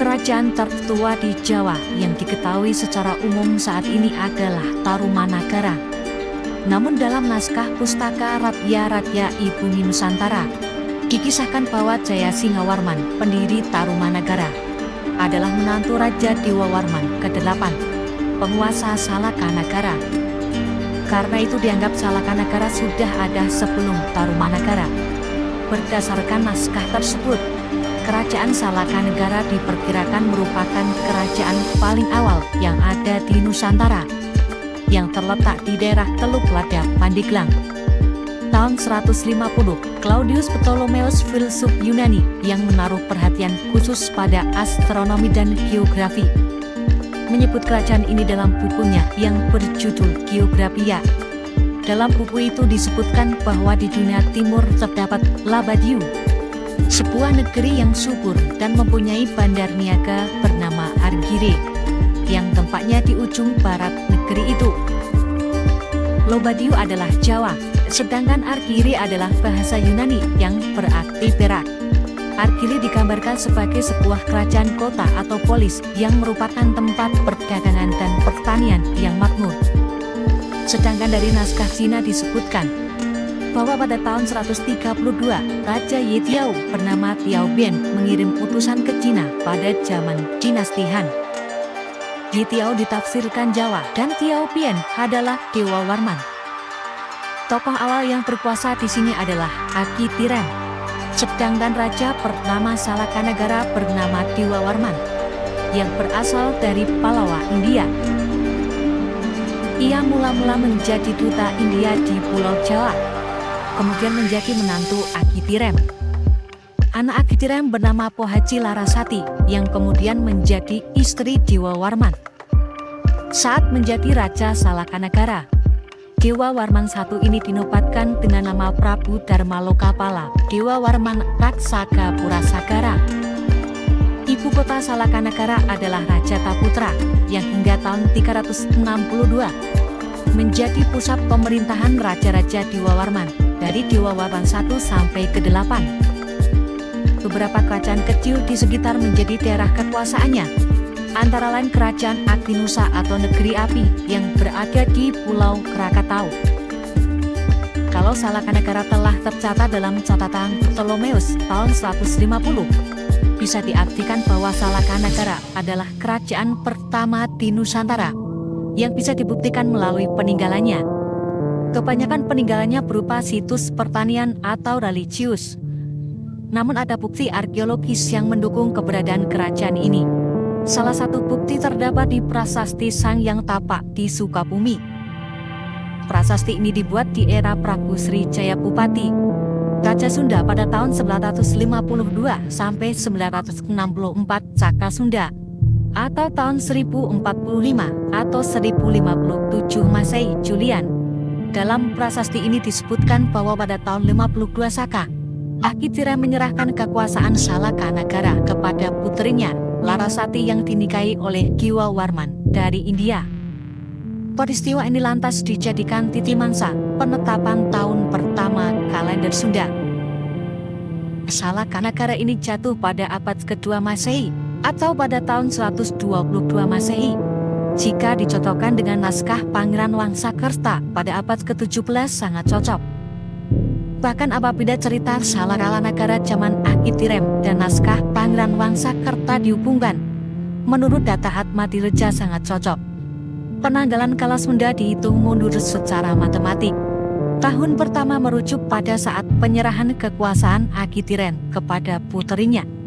Kerajaan tertua di Jawa yang diketahui secara umum saat ini adalah Tarumanagara. Namun dalam naskah Pustaka Ratya Ibumi Nusantara, dikisahkan bahwa Jaya Singawarman, pendiri Tarumanagara, adalah menantu Raja Dewawarman ke-8, penguasa Salakanagara. Karena itu dianggap Salakanagara sudah ada sebelum Tarumanagara. Berdasarkan naskah tersebut, Kerajaan Salakanagara diperkirakan merupakan kerajaan paling awal yang ada di Nusantara, yang terletak di daerah Teluk Lada, Pandeglang. Tahun 150, Claudius Ptolemeus, filsuf Yunani yang menaruh perhatian khusus pada astronomi dan geografi, menyebut kerajaan ini dalam bukunya yang berjudul Geographia. Dalam buku itu disebutkan bahwa di dunia timur terdapat Labadiu, sebuah negeri yang subur dan mempunyai bandar niaga bernama Argire, yang tempatnya di ujung barat negeri itu. Lobadiu adalah Jawa, sedangkan Argire adalah bahasa Yunani yang berarti perak. Argire digambarkan sebagai sebuah kerajaan kota atau polis yang merupakan tempat perdagangan dan pertanian yang makmur. Sedangkan dari naskah Cina disebutkan bahwa pada tahun 132, Raja Yetiao bernama Tiao Bian mengirim utusan ke Cina pada zaman dinasti Han. Yetiao ditafsirkan Jawa dan Tiao Bian adalah Dewawarman. Tokoh awal yang berkuasa di sini adalah Akitirem, sedangkan raja pertama Salakanagara bernama Dewawarman, yang berasal dari Palawa, India. Ia mula-mula menjadi duta India di Pulau Jawa, kemudian menjadi menantu Akitirem. Anak Akitirem bernama Pohaci Larasati, yang kemudian menjadi istri Dewawarman. Saat menjadi Raja Salakanagara, Dewawarman I ini dinobatkan dengan nama Prabu Darmalokapala Dewawarman Raksaka Purasagara. Ibu kota Salakanagara adalah Rajataputra, yang hingga tahun 362 menjadi pusat pemerintahan Raja-Raja Dewawarman dari Dewawarman I sampai ke-8. Beberapa kerajaan kecil di sekitar menjadi daerah kekuasaannya, antara lain Kerajaan Agninusa atau Negeri Api yang berada di Pulau Krakatau. Kalau Salakanagara telah tercatat dalam catatan Ptolemeus tahun 150, bisa diartikan bahwa Salakanagara adalah kerajaan pertama di Nusantara, yang bisa dibuktikan melalui peninggalannya. Kebanyakan peninggalannya berupa situs pertanian atau religius. Namun ada bukti arkeologis yang mendukung keberadaan kerajaan ini. Salah satu bukti terdapat di Prasasti Sangyang Tapak di Sukabumi. Prasasti ini dibuat di era Prabu Sri Jayapupati, Raja Sunda pada tahun 952 sampai 964 Saka Sunda, atau tahun 1045 atau 1057 Masehi Julian. Dalam prasasti ini disebutkan bahwa pada tahun 52 Saka, Akitirem menyerahkan kekuasaan Salakanagara kepada putrinya Larasati yang dinikahi oleh Dewawarman dari India. Peristiwa ini lantas dijadikan titi mangsa penetapan tahun pertama kalender Sunda. Salakanagara ini jatuh pada abad kedua Masehi atau pada tahun 122 Masehi. Jika dicocokkan dengan naskah Pangeran Wangsakerta pada abad ke-17 sangat cocok. Bahkan apabila cerita Salakanagara zaman Akitirem dan naskah Pangeran Wangsakerta dihubungkan, menurut data Atmadireja sangat cocok. Penanggalan Kala Sunda dihitung mundur secara matematik. Tahun pertama merujuk pada saat penyerahan kekuasaan Akitirem kepada puterinya.